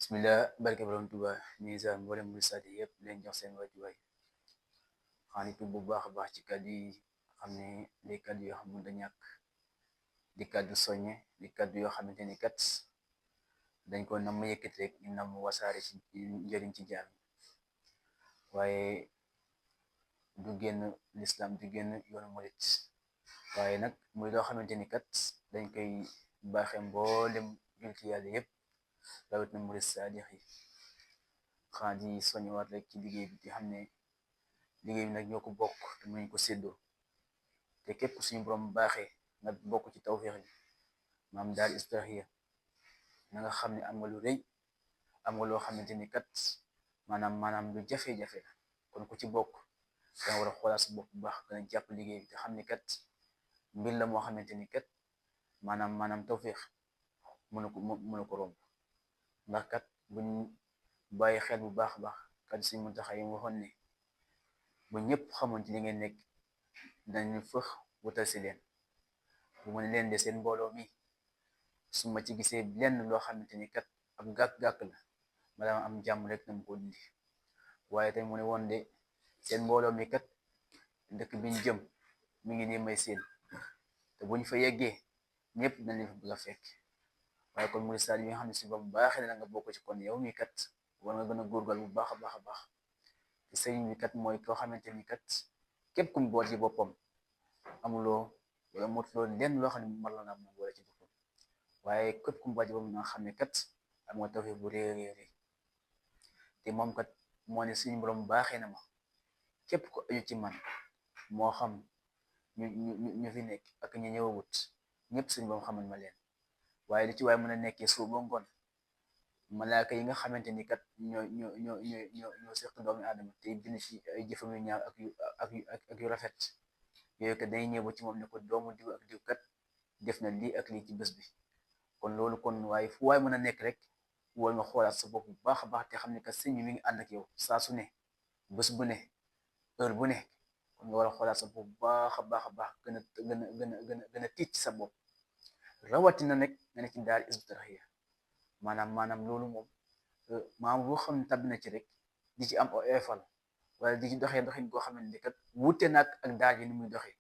bismillah barke borom Tuuba ñuy ziar mboolem murid saadi yëpp leen jox seen wàccuwaay xaani tuub bu baax a baax ci kàddu yi xam ne day kàddu yoo xam ne da ñàkk di kàddu soññe di kàddu yoo xamante ni kat dañ ko nam yëkkati rek ñu nam wasaare ci njëriñ ci jaam waaye du génn l'islam du génn yoonu murid waaye nag muy loo xamante ni kat dañ koy baaxe mboolem julti yàlla yëpp rawat na murid saadix yi xanaa di soññewaat rek ci liggéey bi di xam ne liggéey bi nag ñoo ko bokk te mënuñ ko séddoo te képp suñu borom baaxee nga bokk ci tawféex yi maam daal Hizbut-Tarqiyyah na nga xam ne am nga lu rëy am nga loo xamante ni kat maanaam lu jafe-jafe la kon ku ci bokk danga war a xoolaat sa bopp bu baax gën a jàpp liggéey bi te xam ni kat mbir la moo xamante ni kat maanaam tawféex mënu ko romb ndax kat buñ bàyyi xel bu baax a baax kat suñu Muntaxa yi waxoon ne bu ñëpp xamoon ci li ngeen nekk dañu fëx wutal si leen bu mën leen de seen mbooloo mi su ma ci gisee lenn loo xamante ni kat ab gàkk-gàkk la ma dama am jàmm rek na mu ko dindi waaye tamit mu ne woon de seen mbooloo mi kat dëkk biñ jëm mi ngi nii may seen te buñ fa yeggee ñëpp dañ leen fa bëgg a fekk waaye kon murid saadi yi nga xam ne si ba mu baaxee na nga bokk ci kon yow mi kat war nga gën a góorgal bu baax a baax a baax te sëriñ bi kat mooy koo xamante ni kat képp kum boot ci boppam amuloo wala motuloo lenn loo xam ne mar la naa mën a boole ci boppam waaye képp kum boot ci boppam nga xam ne kat am nga tawfeex bu réeréeré te moom kat moo ne suñu borom baaxee na ma képp ko aju ci man moo xam ñu fi nekk ak ñu ñëwawut ñëpp suñu borom xamal ma leen waaye li ci waaye mën a nekkee suuf ba ngoon malaaka yi nga xamante ni kat ñoo seq doomu aadama te bind ci ay jëfam yu ñaaw ak yu rafet yooyu kat dañuy ñëw ba ci moom ne ko doomu diw ak diw kat def na lii ak lii ci bés bi kon loolu kon waaye fu waay mën a nekk rek war nga xoolaat sa bopp bu baax a baax te xam ne kat sëñ bi mi ngi ànd ak yow saa su ne bés bu ne heure bu ne kon nga war a xoolaat sa bopp bu baax a baax a baax gën a tiit ci sa bopp rawatina nag nga ne ci daal Hizbut-Tarqiyyah maanaam loolu moom maanaam boo xam ne tabbi na ci rek di ci am oyofal wala di ci doxee doxin koo xam ne kat wuute nag ak daal yi ni muy doxee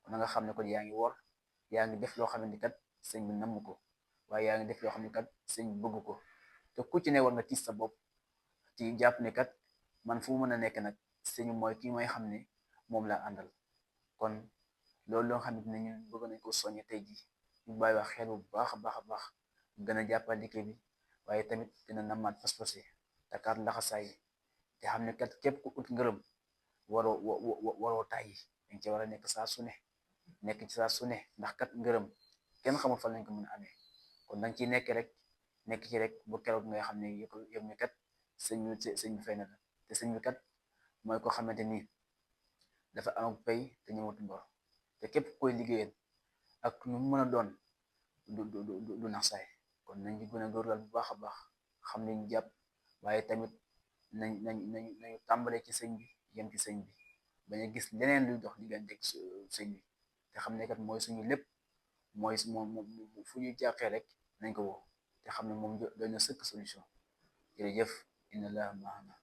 kon nga xam ne kon yaa ngi wor yaa ngi def loo xam ne kat sëñ bi namm ko waaye yaa ngi def loo xam ne kat sëñ bi bëgg ko te ku ci ne war nga tiis sa bopp ci jàpp ne kat man fu mu mën a nekk nag sëñ mooy kii mooy xam ne moom laa àndal kon loolu loo xamante ne ñun bëgg nañ ko soññe tey jii ñu bàyyi wax xel bu baax a baax a baax gën a jàppal liggéey bi waaye tamit gën a namaat pas-pas yi takaat laxasaay yi te xam ne kat képp ku ut ngërëm waroo tàyyi dañ ci war a nekk saa su ne nekk ci saa su ne ndax kat ngërëm kenn xamul fan lañ ko mën a amee kon dañ ciy nekk ci rek bu keroog nga xam ne yëpp mi kat sëñ bi fay na la te sëñ bi kat mooy ko xamante ni dafa am ak pay te ñëwut mbor te képp koy liggéeyal ak nu mu mën a doon du nax saay kon nañ ci gën a góorgal bu baax a baax xam nañ jàpp waaye tamit nañu tàmbale ci sëñ bi yem ci sëñ bi bañ a gis leneen luy dox diggante sëñ bi te xam ne kat mooy suñu lépp mooy moom fu ñu jàqee rek nañ ko woo te xam ne moom doy na sëkk solution jërëjëf inna allah maana